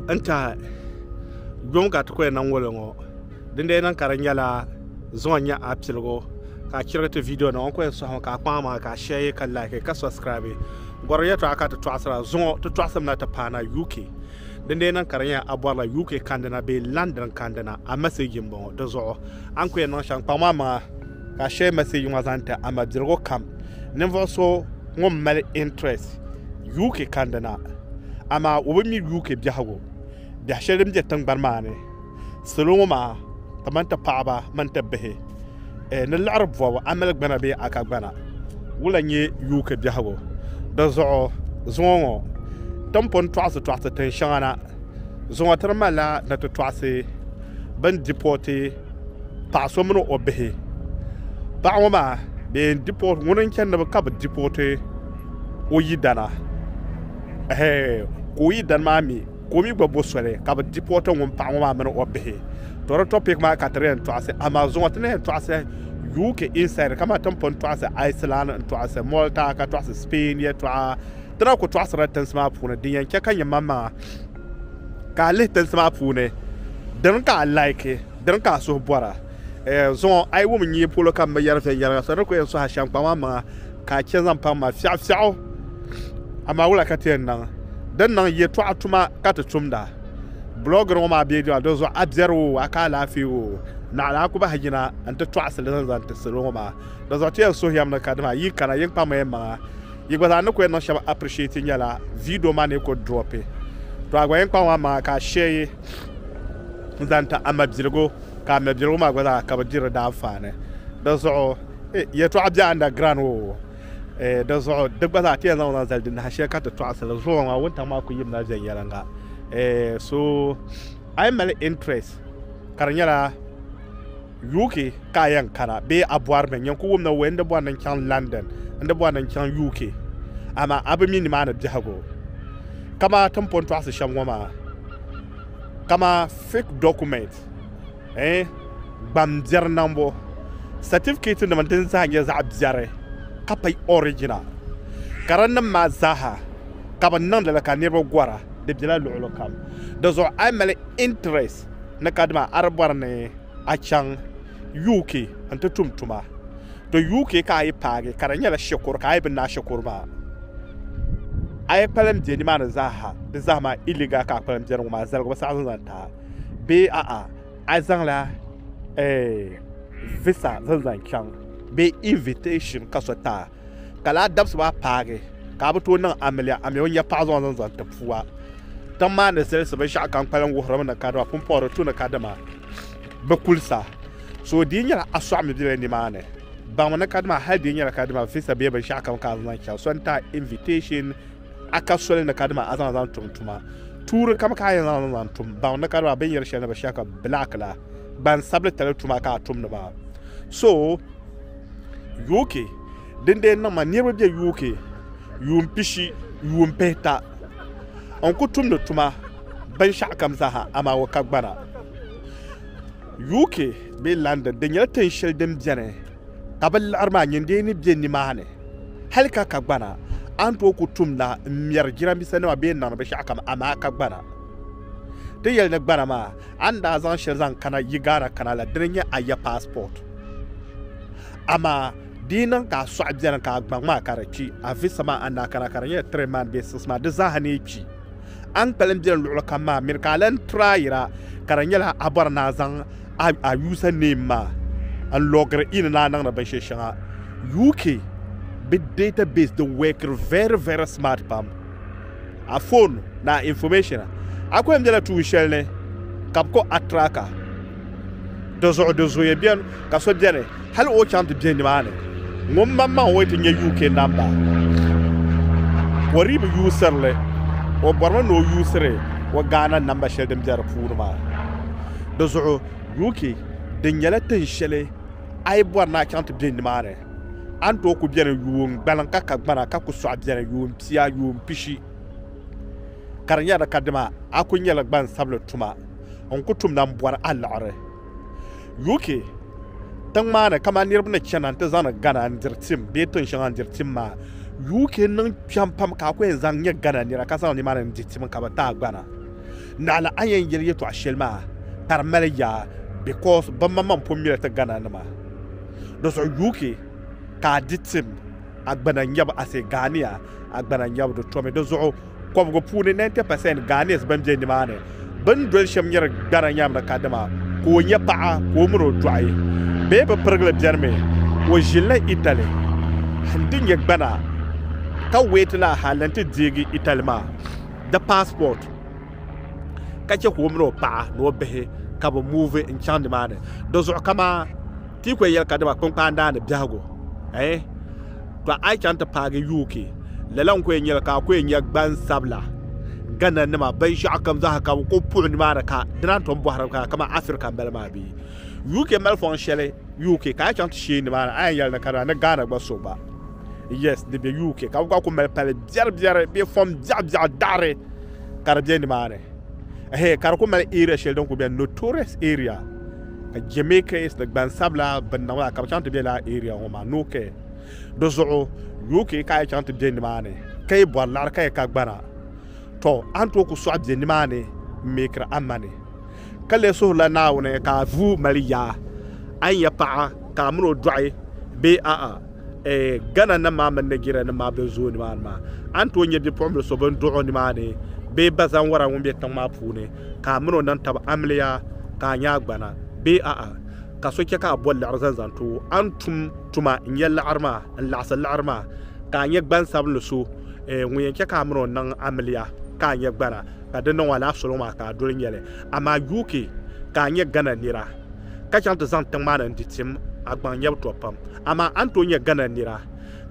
anta gonga to ko nan wolo ngo dinde nan karanya la zonya apilgo ka kirete video na ko so ka kwama ka share ka like ka subscribe gorya to aka to asra zo to asam na ta pana UK dinde nan karanya abwala UK kandana be London kandana a message mbo do zo an ko nan shan kwama ma ka share message mazanta amadirgo kam never so ngom mal interest UK kandana ama wobmi UK biago bia shelim je tan barmane selo ma tamanta paaba man tabbe ne l'arab wa amal gbana be aka gbana wula nye UK biago da zo zongo tampon twasa tan shana zongo termala na to twase ban deporté pa so mno obehe ba woma be deport wonon ken na ka deporté o yidana ko yidan mami ko mi gbo sore ka deporté won pa woma mno obehe to topic ma ka tren twase amazon tene twase UK inside kama tampon twase Iceland twase Malta ka twase Spain ya twa tana ko twase ratan sama puna din yanke kan yamma ka letan sama pune dan ka like dan ka so bora zon ai wo munyi polo kan ma yarfe so ko so ha shan kwa ma ka ke zan pa ma fiao ama wula ka ten nan dan nan ye to atuma ka to tumda blogger ma be do zo abzero aka lafiyo na la ku ba hajina anta to asal zan ta selo ma da zo te so yam na kadama yi kana yin pa ma yi gwa na ko no shaba appreciate nyala video ma ne ko drop to agwa yin pa ma ka share zanta amabzirgo ka mabzirgo ma gwa ka ba jira da afane da zo ye to abja underground wo da zo duk ba za ta zan zal din ha she ka to asal zo ma wonta ma ku yim na zan yaranga so I'm mal interest karanyala UK kayan kana be abuar men yanku wumna wende bo nan kan London ande bo nan kan UK ama abimi ni mana jago kama tampon to asisham wama kama fake document bam jar nambo certificate na mantin sa hanya za abjare kapai original karanna ma zaha kaba nan da ka nebo gwara de bila lolo kam da zo amale interest na kadma arbar ne a can UK anta tumtuma to UK ka yi page karanya la shakur ka yi bin na shakur ma ay palam je ni mana zaha de zama illegal ka palam je ma zal go sa zanta be azan la visa zan kan be invitation ka sota kala dabs ba page ka buto nan amelia amiyon ya pa zan ta fuwa dan ma ne sai ba sha kan palam wo ram na kadwa pun poro tu na kadama ba kulsa so dinya aso am bi ni mane ba mana kadma hal dinya kadma visa be ba sha kan ka zan kan so ta invitation aka sole na kadma azan zan tumtuma tur kam ka yan zan tum ba mana kadma ben yar shana ba sha ka black la ban sable tare tuma ka tum na ba so UK dinde na manira be UK yum pishi yum peta on ko tum na tuma ban sha kam zaha ama wa kagbana UK be London de nyata shel dem jane kabal arma nyinde ni bien ni mane halka kagbana anto ku tumna mier jirami sanwa be nan be shakam ama kagbana de yel na gbana ma anda zan shel zan kana yigara kana la drenya aya passport ama dinan ka so abjana ka gbama karaki afisa ma anda kana karanya treman be sisma de zahane ki an pelem bien lu kama mir kalan traira karanya la abarna zan a username ma and logger in na nang na ban shesha UK big database the work very smart pam a phone na information akwai mjala tu shell ne kapko atraka dozo ye bien ka so jere hal o chant bien ni mane ngom mamma o tinye UK number wari bu user le o borno no user o Ghana number shell dem jar pour ma dozo UK de nyalata shele ay borna chant bien ni mane anto ku bien yuum balanka ka gbara ka ku so bien yuum pia yuum pishi karanya da kadima akunya la gban sablo tuma on ku tum nan bor alare UK tan mana kama nirbna chanan ta zana gana ndirtim be ton shan ndirtim ma UK nan champam ka ku zan nya gana ni ra ka sa ni mana ndirtim ka ba ta gbana nala ayen yel to ashelma karmel ya because bamma pomira ta gana nama do so UK ka ditim agbana nyab ase Gania agbana nyab do tome do zo ko go puni 90% Ghanaians bam je ni mane ban do shem nyar gana nyam na kadama ko nya pa ko muro dwai be ba pergle jerme wo jilla Italy handin yak bana ka wetla halante digi Italy ma the passport ka ce ko muro pa no be ka bo move in chande mane do zo kama ti ko yel kadama kon panda ne biago to ai chanta page UK lalan ko nyel ka ko nyak ban sabla gana nima bai shi akam za ka ko puni ma ka dinan ton bo haram ka kama Africa bel ma bi UK mal fon shele UK ka chanta shi ni ma ai yel na kara na Ghana ba so ba yes de be UK ka ko mel pale biar be fom jab dare kar je ni ma kar ko mel area shel donc be notorious area ka Jamaica is the ban sabla ban na ka chanta be la area o ma no ke dozo UK ka chanta be ni ma kay bo lar kay ka gbana to anto ku so abje ni mane mekra amane kale so la nawne ka vu maria anya pa ka mro dwai be gana na ma man gira na ma be zo ni man ma anto nye di pombe so ban do ni mane be bazan wara won be tan ma pune ka mro nan tab amliya ka nya gbana be ka so ke ka bol arzan zanto antum tuma nyalla arma la sal arma ka nya gban sablu so nguyen ke ka mro nan amliya ka nya gbana ka de no wala so ma ka do nyele ama UK ka nya gana nira ka chanta zan tan ma nan ditim agban yeb to pam ama antonya gana nira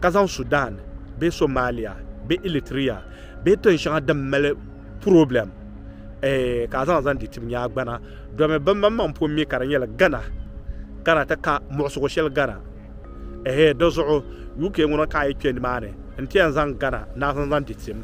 ka zan Sudan be Somalia be Eritrea be ton shan da mele problem ka zan ditim nya gbana do me bam mam po mi kara nyela gana kana ta ka mo so shel gana do zo UK ngono ka yi kwen mane entian zan gana na zan ditim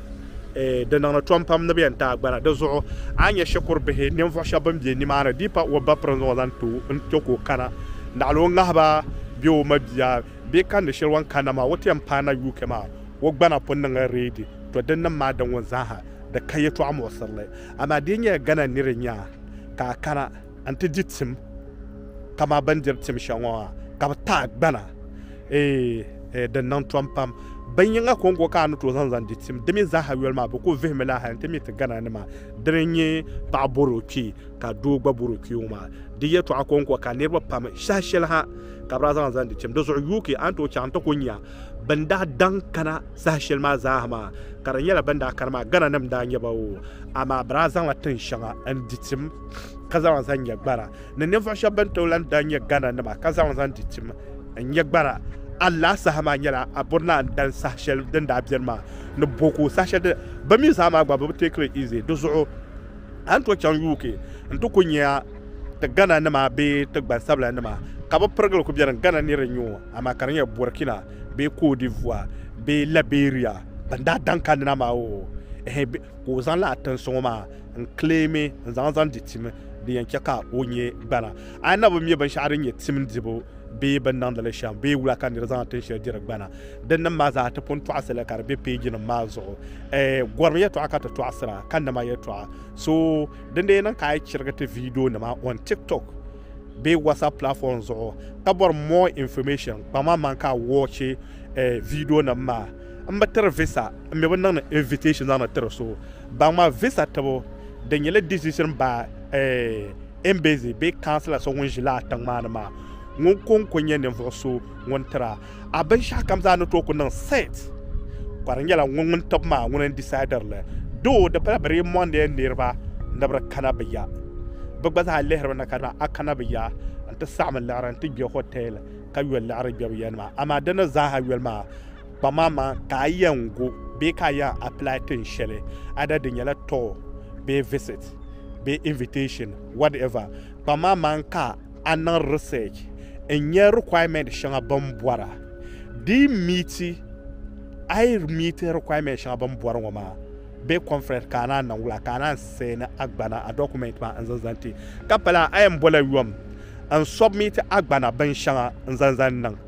de na trompam na bien ta gbana de zo anya shakur be nem fo shabam je ni mara dipa wo ba pranzo lan tu ntoko kana ndalo ngahba bi o mabia be kan de shirwan kana ma wotem pana UK ma wo gbana pon na ready to den na ma dan won zaha da kayeto am wasalle ama de nya gana nirenya ka kana anti ditim kama bandir tim shanwa ka ta gbana de nan trompam banyanga kongo ka no to zanzan ditim demi za ha wel ma bo ko vehmela ha ntemi te gana ne ma drenye ba boroki ka do gba boroki uma diye to akonko ka ne ba pam shashel ha ka bra zanzan ditim do zo UK anto chanta kunya banda dan kana shashel ma za ma karanya la banda karma gana nam da nya bawo ama bra zan la tin shanga an ditim ka zanzan nya gbara ne ne fa shaban to lan da nya gana ne ma ka zanzan ditim nya gbara Allah sahama nyala aborna dan sashel dan da bierma no boko sashel ba mi sama gba ba take it easy do zo anto chan UK anto kunya te gana na ma be te gba sabla na ma ka ba pergal ko bian gana ni renyo ama karanya Burkina be Côte d'Ivoire be Liberia banda dan kan na ma o ko zan la attention ma en claimer zan ditim de yanke ka onye bana ana bo mi ban sharin ye tim dibo be ban nan da sham be wula kan zan tan shi direk bana dan nan ma za ta pon to asala kar be page na ma zo gorme ya to aka to asra kan na ma ya to so dan de nan kai cirga ta video na ma on TikTok be WhatsApp platform zo kabor more information ba ma man ka watch video na ma amba ter visa me ban nan invitation na ter so ba ma visa tabo dan yele decision ba embassy be cancel so won jila tan ma na ma ngon kon konye ne so ngon tra aban sha kam za no to ko nan set kwarangela ngon top ma ngon decider le do de para bare monde nirba ndabra kana biya bagba za leher na kana akana biya anta sa'mal laran tibi hotel ka yul larabiya biya ma ama dana za ha yul ma ba mama ka yango be ka ya apply tin shele ada de nyala to be visit be invitation whatever ba mama ka anan research and your requirement shanga bambwara di meeti I meet requirement shanga bambwara wama be conference kana na wula kana sena agbana a document ma anzanzanti kapala I am bola yum and submit agbana ban shanga anzanzan nan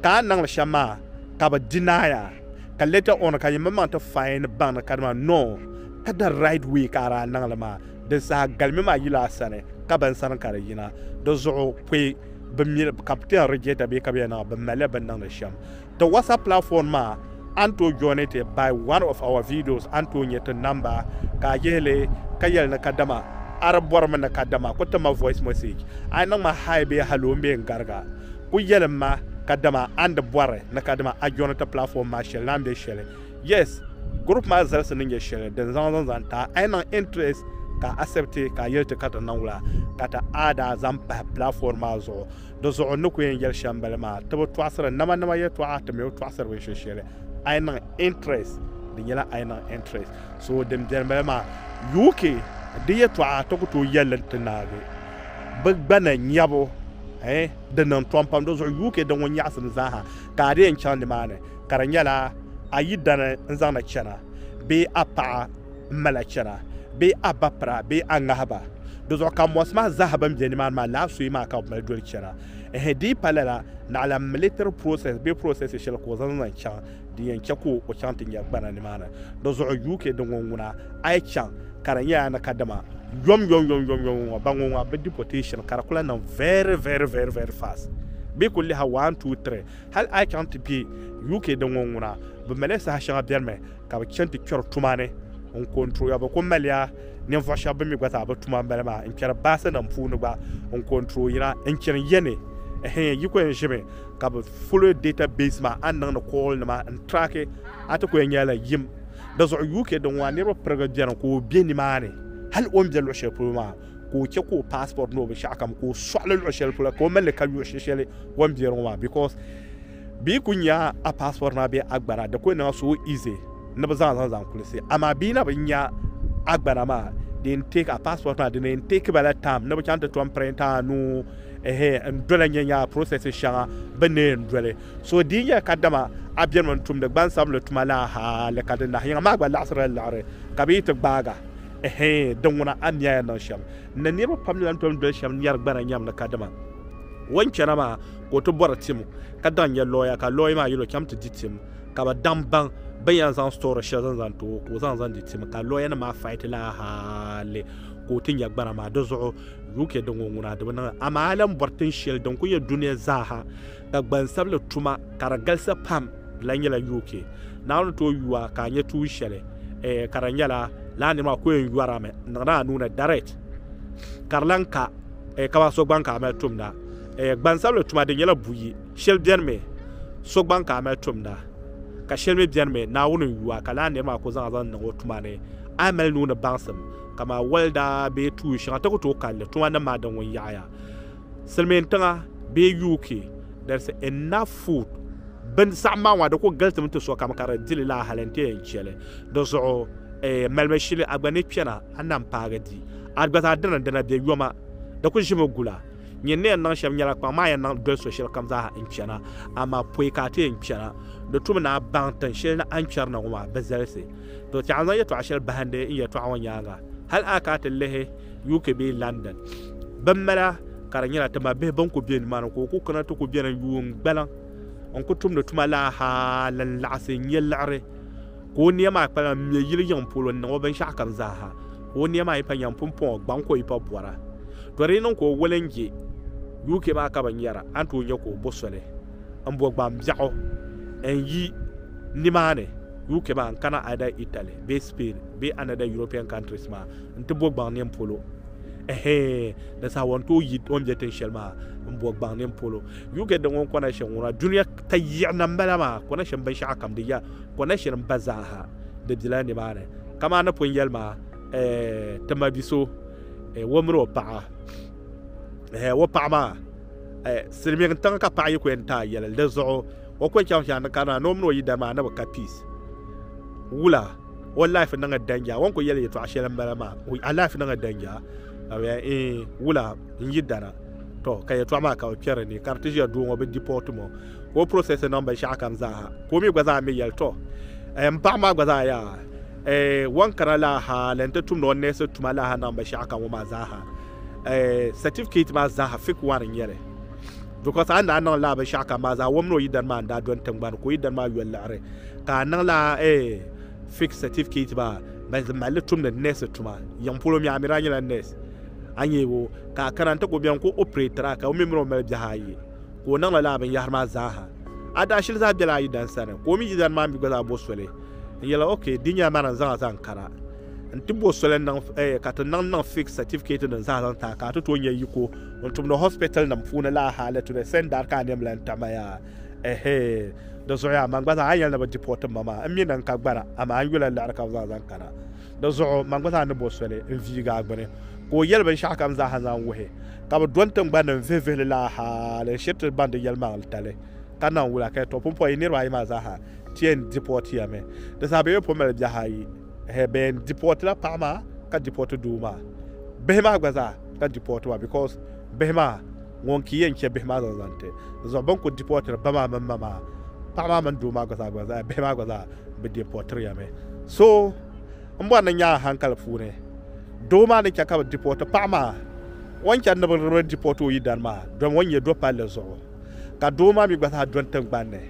ka nan shama ka ba denial ka later on ka yimma to find ban ka ma no ka the right way kara nan la ma de sa galmi ma yila sane ka ban san kare yina do zo kwe bemir captain rejeta be kabena be mele ben nang sham the WhatsApp platform ma anto joined by one of our videos anto nyet number ka yele ka yel na kadama arab warma na kadama ko tama voice message ay nang ma haybe halo mbe garga ku yele ma kadama and bore na kadama a joined platform ma shel lambe shele yes group ma zal sanin shele den zan ta ay nang interest ka accepte ka yelte kata nawla kata ada zampa platform ma zo do zo no ko yel shambal ma to twasra nama ye to atame twasra we shele ay nang interest dinyala ay nang interest so dem jambal ma UK de to atoko to yel tenage bana nyabo de nan tompam do zo UK de won yasam zaha ka de en chande mane karanyala ayidana nzana chana be apa mala chana be abapra be angahaba dozo kam wasma zahabam jeniman ma la suima ka mal dol chera di palala na ala military process be process shel ko zan chan di en chako o chantin ya bana ni mana dozo UK de ngona ay chan karanya na kadama yom bangonga be deportation karakula na very fast be kulli ha 1 2 3 hal ay can't be UK de ngona be melesa ha shanga berme ka be chanti chor tumane on control ya ba ko malia ne fasha ba mi gwata ba tuma mbelma in kera basa na mfunu ba on control ira in kera yene yiko en shebe ka ba full database ma an na call na ma an track ata ko nyala yim da zo UK don wa ne ro program ko bien ni mane hal on jelo she ma ko ke ko passport no be shakam ko swalo lo shel ko mele ka yo shele won bien ma because bi kunya a passport na be agbara da ko na so easy na ba zan kulisi amma bi na binya agbara ma den take a passport na den take bala tam na ba chanta to prenta no ndola nyanya process shanga bene ndole so dinya kadama abien man tum de ban samle tumala ha le kadana hinga ma ba lasra lare kabit baga don wona anya na sham na ni ba pamlan to ndol sham nyar gbara nyam na kadama wancha ma ko to boratim kadan ya lawyer ka lawyer ma yilo kamta ditim ka ba damban bayan zan store shazan zan to ko zan ditim ka lawyer na ma fight la hale ko tin ya gbara ma dozo UK don ngona da bana amalan bortin shel don ku ya duniya zaha da ban sable tuma karagalsa pam lanyala UK na on to yuwa ka nya tu shele karanyala la ni ma ko yuara me na nuna direct karlanka ka so banka ma tumda ban sable tuma de nyala buyi shel bien me so banka ma tumda ka shel me bien me na wonu yuwa kala ne ma ko zan na tuma ne amal nuna bansam kama walda be tu shanga ta ko to kalle to na madan won yaya selmen tanga be UK there's enough food ben sama wa da ko galtum to so kama kara dilila halente en chele do so melmeshile agbane piana anam pagadi agbata dana be yoma da ko jimo gula nyenne nan sham nyala kwa ma yan do social kam za en piana ama poikate en piana do tum na bantan shel na an charna wa bezalse to ta'ala ya to ashal bahande iya to awan yaga hal akat lehe UK be London bamala karanyala tama be banko bien man ko kana to ko bien yuung balan on ko tum no tuma la ha lan la se nyelare ko niama kala me yili yam polo no ban shakam zaha ko niama ipa yam pompon banko ipa bora to re non ko wolenje UK ba ka banyara anto nyako bosole ambo gbam biao en yi nimane UK ba kana ada Italy be Spain be another European countries ma nto bogba nem polo da sa won to yit on jeten shelma bogba nem polo UK da won connection wona dunia tayyana mbala ma connection ban sha kam diya connection bazaha de dilani mane kama na pon yelma tamabiso womro pa wo pa ma silmi tan ka pa yi ko enta yel de zo o ko cham sha na kana no mno yida ma na ba peace wula wallahi nanga danja wonko yele to ashela mbala wi alafi nanga danja awe wula yidana to kay to ma ka piere ni carte ya do ngo be deportement ko process number shakam za ko mi gwaza mi yel to mpa ma gwaza ya won kana la ha lente tum no ne se tum la ha number shakam ma za ha certificate ma za ha fik wan yele because anda nan la be shakam ma za womno yidan ma nda don tangban ko yidan ma yel are ka nan la fix certificate ba ban zama tum da nurse tuma yan polo mi amira nyala nurse anye wo ka karanta ko biyan ko operator ka o memro mel jahayi ko nan la ban yar ma zaha ada shil za bela yi dan sana ko mi jidan ma mi goza bo sole yela okay dinya mana zan kara anti bo sole nan ka to nan fix certificate nan zan ta ka to nya yiko on tum no hospital nan funa la hala to the send dar ka nem lan tamaya da zo ya man gbaza ayal na ba deport mama ammi nan ka gbara ama angula la ka zan kara da zo man gbaza ne bo sole vi ga gbane ko yel ban sha kam za hanzan wuhe ka ba don tan gbanan vevele la hala shetel bande yel ma tale kana wula ka to pompo yi nirwa yi ma za ha tien deport ya me da sabe yo pomel ja ha yi he ben deport la pama ka deport du ma behma gbaza ka deport wa because behma won ki yen ke behma zante zo ban ko deport ba ma mama pama man du ma gbaza behma gbaza be deport ya me so mbo na nya hankal fune do ma ne ka deport pama won kan na ba deport yi dan ma don won ye do pa le zo ka doma mi gbata don tan gbanne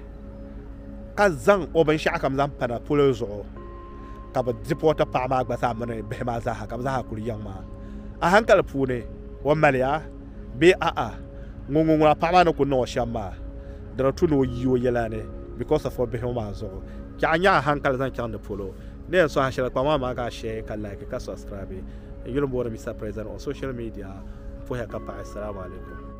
ka zan o ban sha kam zan pana polo zo ka ba dipota pa ma gbata mane be ma za ha ka za ha kuri yang ma a hankal pune wa malia be a ngungu pa ma no ko no shama dara tu no yiwo yelane because of be ma zo ka nya hankal zan kan da polo ne so ha shira pa ma ka share ka like ka subscribe yulum bo mi sa present on social media po ha ka pa assalamu alaikum